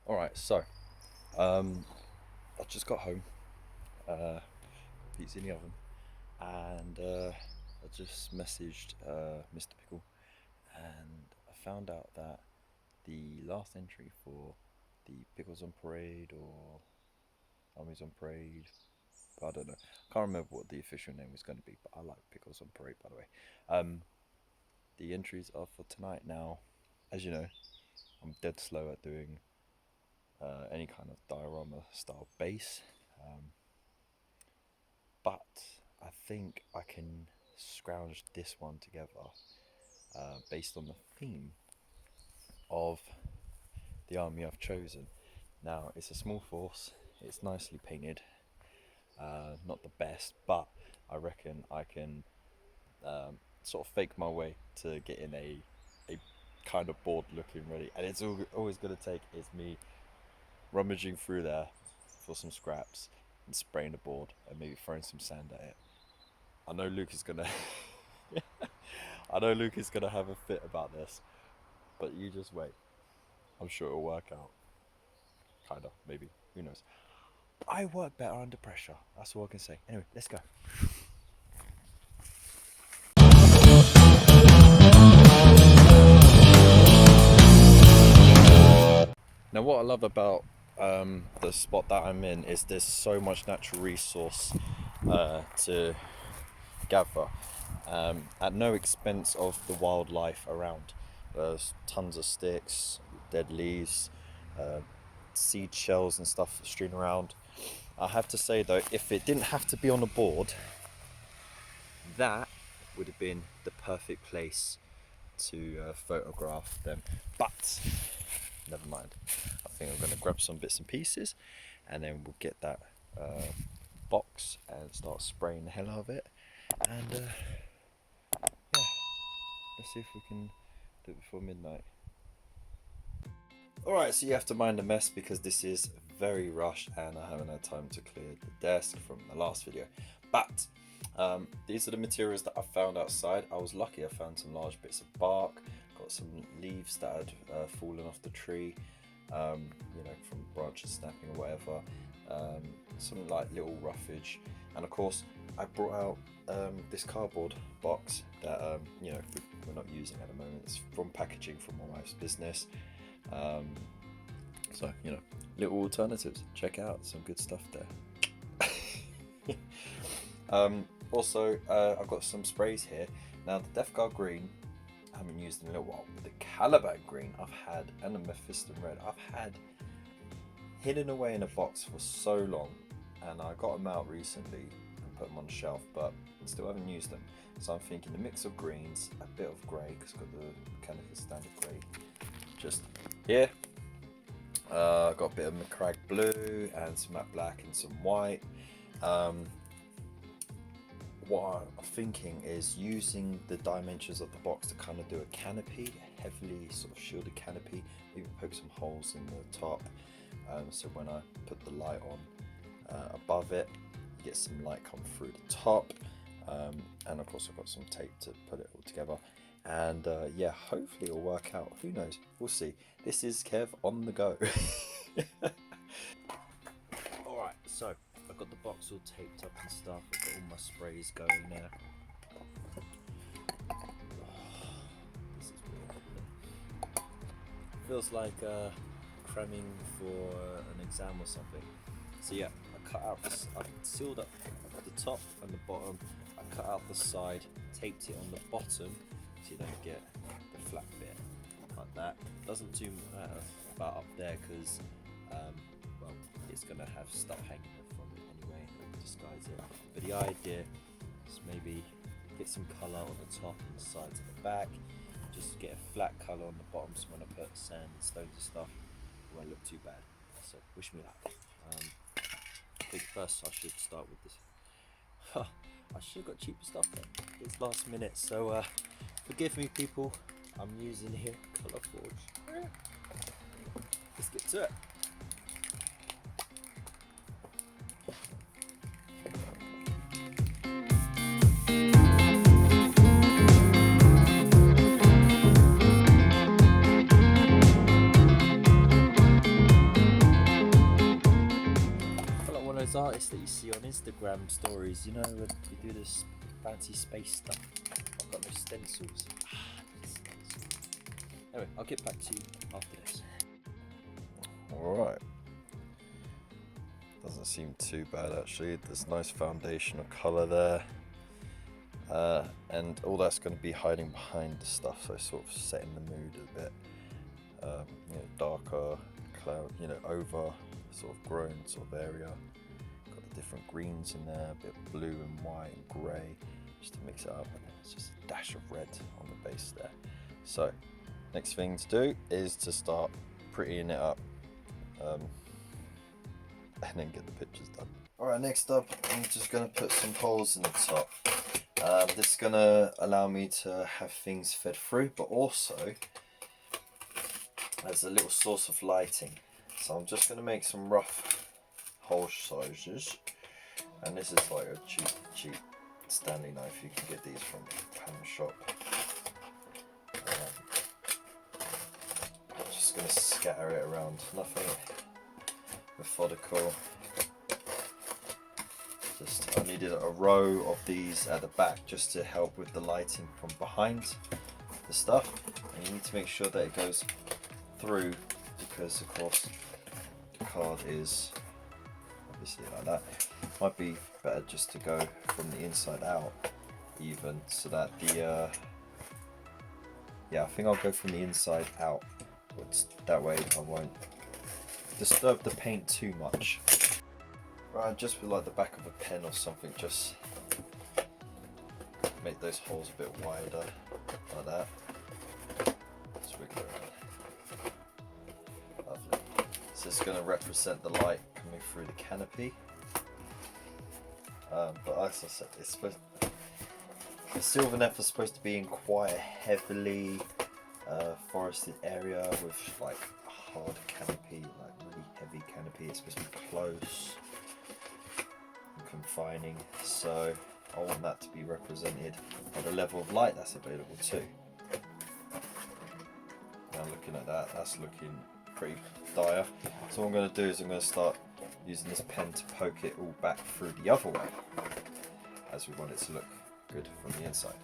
Alright, so I just got home, pizza in the oven, and I just messaged Mr. Pickle, and I found out that the last entry for the Pickles on Parade or Armies on Parade, I don't know, I can't remember what the official name was going to be, but I like Pickles on Parade by the way. The entries are for tonight now. As you know, I'm dead slow at doing any kind of diorama style base. Um, but I think I can scrounge this one together based on the theme of the army I've chosen. Now, it's a small force, it's nicely painted, not the best, but I reckon I can sort of fake my way to getting a kind of board looking ready. And it's always going to take is me rummaging through there for some scraps and spraying the board and maybe throwing some sand at it. I know Luke is gonna I know Luke is gonna have a fit about this, but you just wait. I'm sure it'll work out. Kinda, maybe. Who knows? I work better under pressure. That's all I can say. Anyway, let's go. Now, what I love about the spot that I'm in is there's so much natural resource to gather at no expense of the wildlife around. There's tons of sticks, dead leaves, uh, seed shells and stuff strewn around. I have to say though, if it didn't have to be on a board, that would have been the perfect place to photograph them. But never mind. I think I'm going to grab some bits and pieces, and then we'll get that box and start spraying the hell out of it. And yeah, let's see if we can do it before midnight. Alright, so you have to mind the mess because this is very rushed and I haven't had time to clear the desk from the last video. But these are the materials that I found outside. I was lucky, I found some large bits of bark, got some leaves that had fallen off the tree, you know, from branches snapping or whatever, some like little roughage, and of course I brought out this cardboard box that you know, we're not using at the moment. It's from packaging from my wife's business. So, you know, little alternatives. Check out some good stuff there. Also, I've got some sprays here. Now, the Death Guard green, I haven't used in a little while. But the Caliban green I've had, and the Mephiston red, I've had hidden away in a box for so long. And I got them out recently and put them on the shelf, but still haven't used them. So I'm thinking the mix of greens, a bit of grey, because I've got the mechanical standard grey just here. Got a bit of McCrag blue and some matte black and some white. What I'm thinking is using the dimensions of the box to kind of do a canopy, a heavily sort of shielded canopy, maybe poke some holes in the top, so when I put the light on above it, you get some light come through the top, and of course I've got some tape to put it all together. And yeah, hopefully it'll work out. Who knows? We'll see. This is Kev on the go. Alright, so I've got the box all taped up and stuff. I've got all my sprays going there. This is weird. Feels like cramming for an exam or something. So yeah, I cut out this, I sealed up the top and the bottom. I cut out the side, taped it on the bottom, so you don't get the flat bit like that. Doesn't too matter about up there because well, it's gonna have stuff hanging from it anyway, it'll disguise it. But the idea is maybe get some colour on the top and the sides and the back, just get a flat colour on the bottom, so when I put sand and stones and stuff, it won't look too bad. So wish me luck. I think first I should start with this. I should have got cheaper stuff then. It's last minute, so forgive me people. I'm using here Colour Forge. Let's get to it. artists that you see on Instagram stories, you know, when we do this fancy space stuff. I've got no stencils. Anyway, I'll get back to you after this. Alright. Doesn't seem too bad actually. There's nice foundation of colour there. And all that's going to be hiding behind the stuff, so sort of setting the mood a bit. You know, darker cloud, you know, over sort of grown sort of area. Got the different greens in there, a bit of blue and white and grey, just to mix it up. And it's just a dash of red on the base there. So, next thing to do is to start prettying it up, and then get the pictures done. Alright, next up, I'm just going to put some holes in the top. This is going to allow me to have things fed through, but also as a little source of lighting. So I'm just going to make some rough hole sizes, and this is like a cheap Stanley knife. You can get these from a panel shop. I'm just going to scatter it around, nothing methodical. I needed a row of these at the back just to help with the lighting from behind the stuff, and you need to make sure that it goes through, because of course the card is obviously like that. Might be better just to go from the inside out even, so that the yeah, I think I'll go from the inside out, that way I won't disturb the paint too much. Right, just with like the back of a pen or something, just make those holes a bit wider, like that. Just wiggle it around. Lovely. So it's going to represent the light coming through the canopy. But as I said, it's supposed the Sylvaneth is supposed to be in quite a heavily forested area with like a hard canopy, like really heavy canopy. It's supposed to be close, confining, so I want that to be represented at the level of light that's available too. Now looking at that, that's looking pretty dire. So what I'm going to do is I'm going to start using this pen to poke it all back through the other way, as we want it to look good from the inside.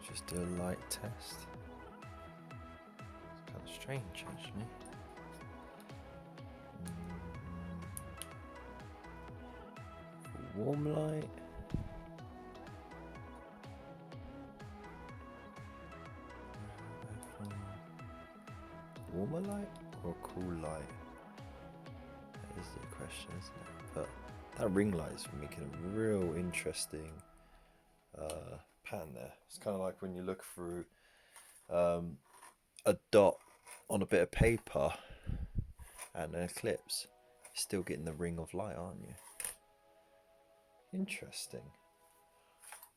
Just do a light test. It's kind of strange actually. Warm light. Warmer light or cool light? That is the question, isn't it? But that ring light is making a real interesting pattern there. It's kind of like when you look through a dot on a bit of paper and an eclipse, you're still getting the ring of light, aren't you? Interesting.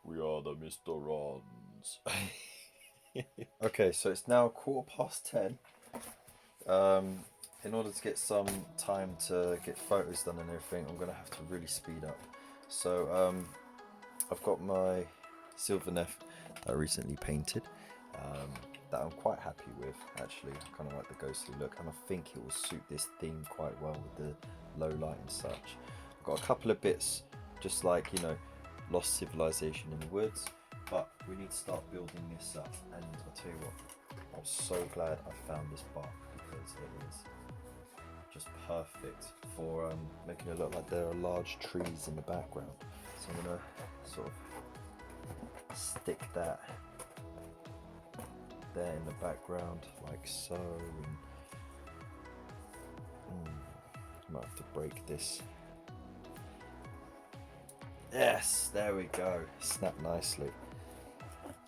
We are the Mr. Rons. Okay, so it's now 10:15. In order to get some time to get photos done and everything, I'm going to have to really speed up. So I've got my Sylvaneth that I recently painted, that I'm quite happy with actually. I kind of like the ghostly look, and I think it will suit this theme quite well with the low light and such. I've got a couple of bits, just like, you know, lost civilization in the woods, but we need to start building this up. And I'll tell you what, I was so glad I found this bark, because it is just perfect for making it look like there are large trees in the background. So I'm going to sort of stick that there in the background like so, and I might have to break this. Yes, there we go, snap nicely.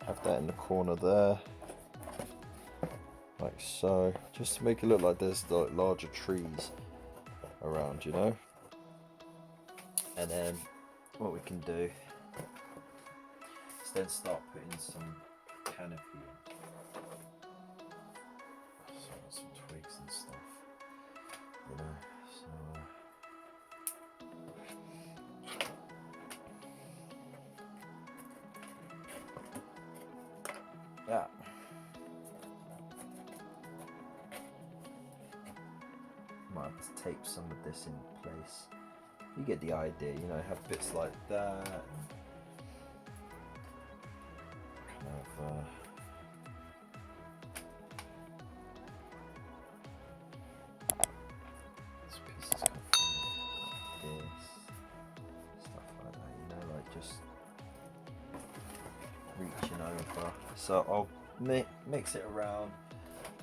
Have that in the corner there, like so, just to make it look like there's like larger trees around, you know. And then what we can do is then start putting some canopy in. So some twigs and stuff, you know. So yeah. might have to tape some of this in place. You get the idea, you know, have bits like that. Kind of, this pieces come from like this, stuff like that, you know, like just reaching over. So I'll mix it around,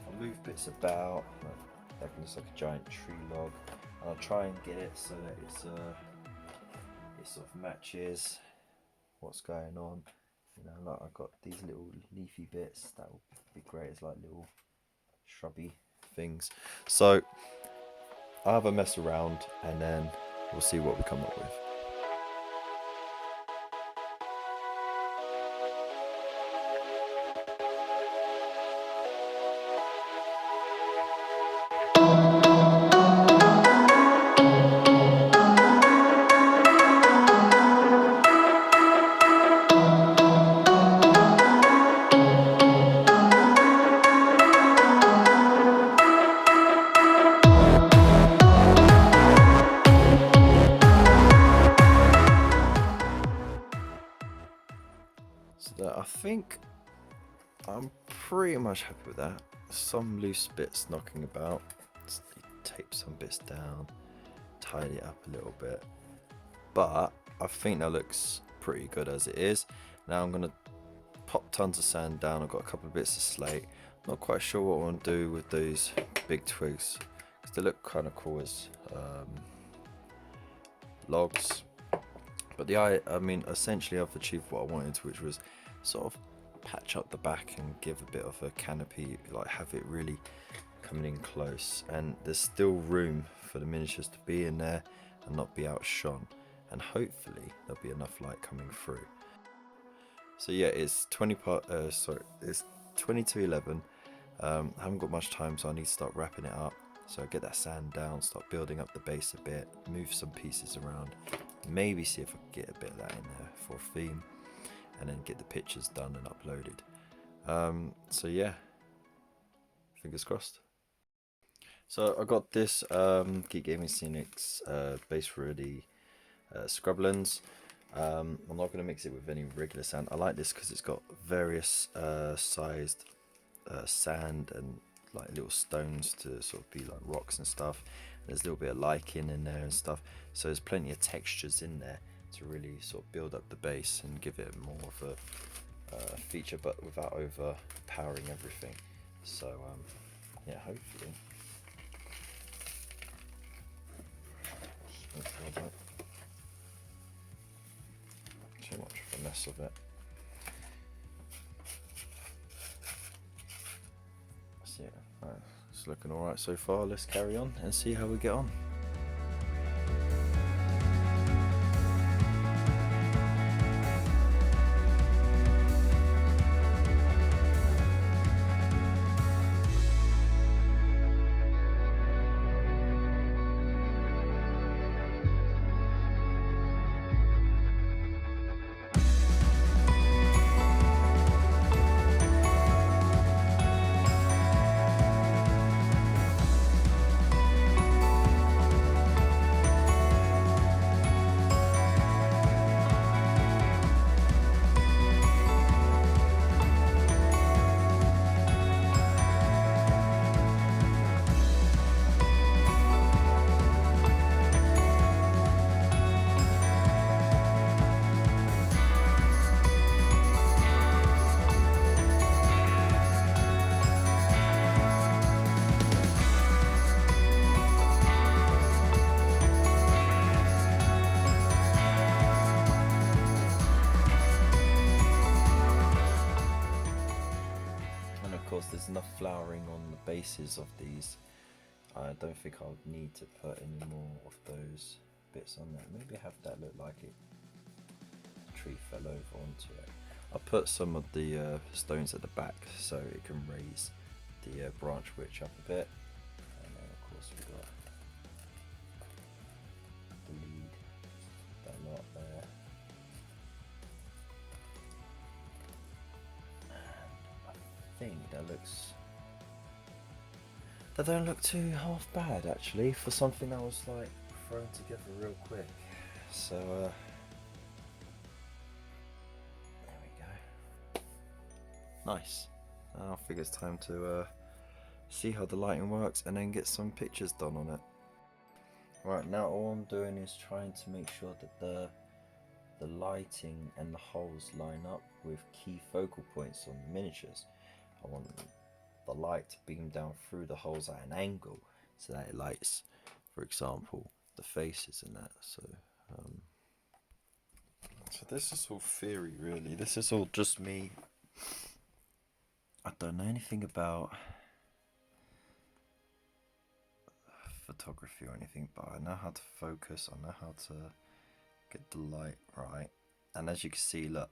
I'll move bits about, like, that looks like a giant tree log. I'll try and get it so that it sort of matches what's going on. You know, like I've got these little leafy bits that will be great as like little shrubby things. So I'll have a mess around and then we'll see what we come up with. So I think I'm pretty much happy with that. Some loose bits knocking about. Just tape some bits down, tidy it up a little bit. But I think that looks pretty good as it is. Now I'm gonna pop tons of sand down. I've got a couple of bits of slate. Not quite sure what I want to do with those big twigs because they look kind of cool as logs. But I mean, essentially I've achieved what I wanted, which was sort of patch up the back and give a bit of a canopy, like have it really coming in close, and there's still room for the miniatures to be in there and not be outshone, and hopefully there'll be enough light coming through. So yeah, it's 20 to 11. I haven't got much time, so I need to start wrapping it up. So get that sand down, start building up the base a bit, move some pieces around, maybe see if I can get a bit of that in there for a theme, and then get the pictures done and uploaded. So yeah, fingers crossed. So I got this Geek Gaming Scenics base for the Scrublands. I'm not going to mix it with any regular sand. I like this because it's got various sized sand and like little stones to sort of be like rocks and stuff. There's a little bit of lichen in there and stuff, so there's plenty of textures in there to really sort of build up the base and give it more of a feature, but without overpowering everything. So yeah, hopefully too much of a mess of it. So yeah, it's looking alright so far. Let's carry on and see how we get on. There's enough flowering on the bases of these. I don't think I'll need to put any more of those bits on there. Maybe have that look like it. The tree fell over onto it. I'll put some of the stones at the back so it can raise the branch witch up a bit. And then of course we've got the lead, that lot there. I think that They don't look too half bad actually for something that was like thrown together real quick. So there we go. Nice. Now I think it's time to see how the lighting works and then get some pictures done on it. Right, now all I'm doing is trying to make sure that the lighting and the holes line up with key focal points on the miniatures. I want the light to beam down through the holes at an angle so that it lights, for example, the faces and that. So this is all theory really. This is all just me. I don't know anything about photography or anything, but I know how to focus, I know how to get the light right. And as you can see, look,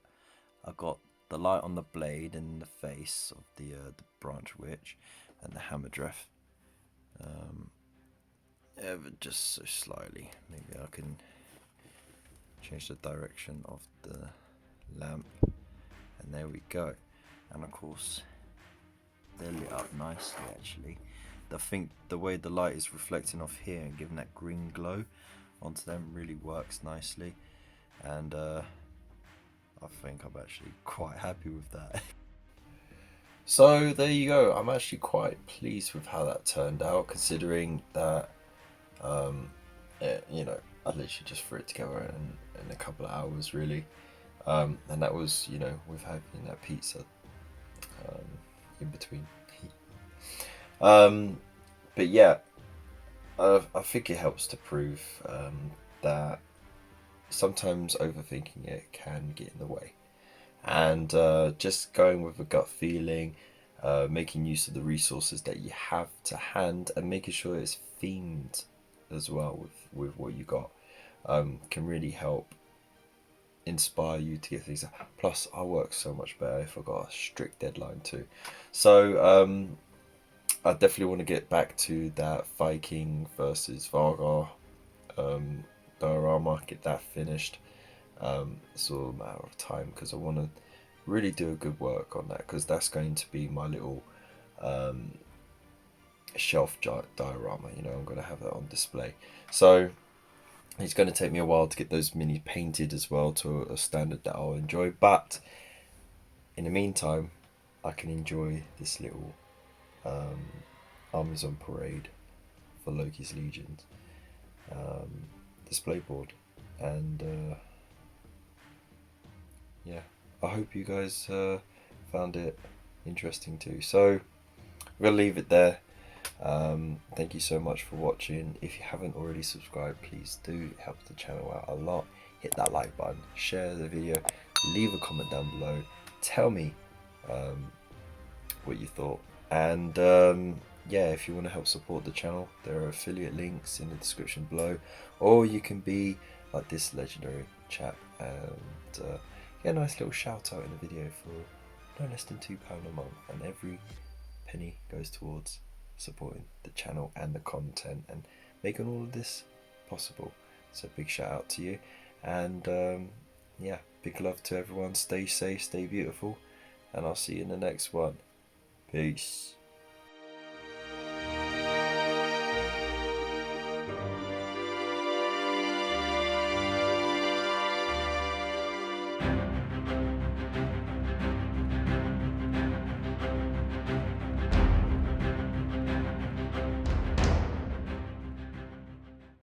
I got the light on the blade and the face of the branch witch and the hammer drift. Yeah, but just so slightly. Maybe I can change the direction of the lamp, and there we go. And of course, they're lit up nicely actually. I think the way the light is reflecting off here and giving that green glow onto them really works nicely, and I think I'm actually quite happy with that. So there you go. I'm actually quite pleased with how that turned out, considering that you know, I literally just threw it together in a couple of hours really, and that was, you know, with having that pizza in between. But yeah, I think it helps to prove that sometimes overthinking it can get in the way, and just going with a gut feeling, making use of the resources that you have to hand, and making sure it's themed as well with what you got, can really help inspire you to get things out. Plus I work so much better if I got a strict deadline too. So I definitely want to get back to that Viking versus Vargar diorama, get that finished. It's all a matter of time because I want to really do a good work on that, because that's going to be my little shelf diorama. You know, I'm going to have that on display. So it's going to take me a while to get those minis painted as well to a standard that I'll enjoy. But in the meantime, I can enjoy this little Armies on Parade for Loki's Legions display board, and yeah, I hope you guys found it interesting too. So we'll leave it there. Thank you so much for watching. If you haven't already subscribed, please do. It helps the channel out a lot. Hit that like button, share the video, leave a comment down below, tell me what you thought, and yeah, if you want to help support the channel, there are affiliate links in the description below, or you can be like this legendary chap and get a nice little shout out in the video for no less than £2 a month, and every penny goes towards supporting the channel and the content and making all of this possible. So big shout out to you, and yeah, big love to everyone. Stay safe, stay beautiful, and I'll see you in the next one. Peace.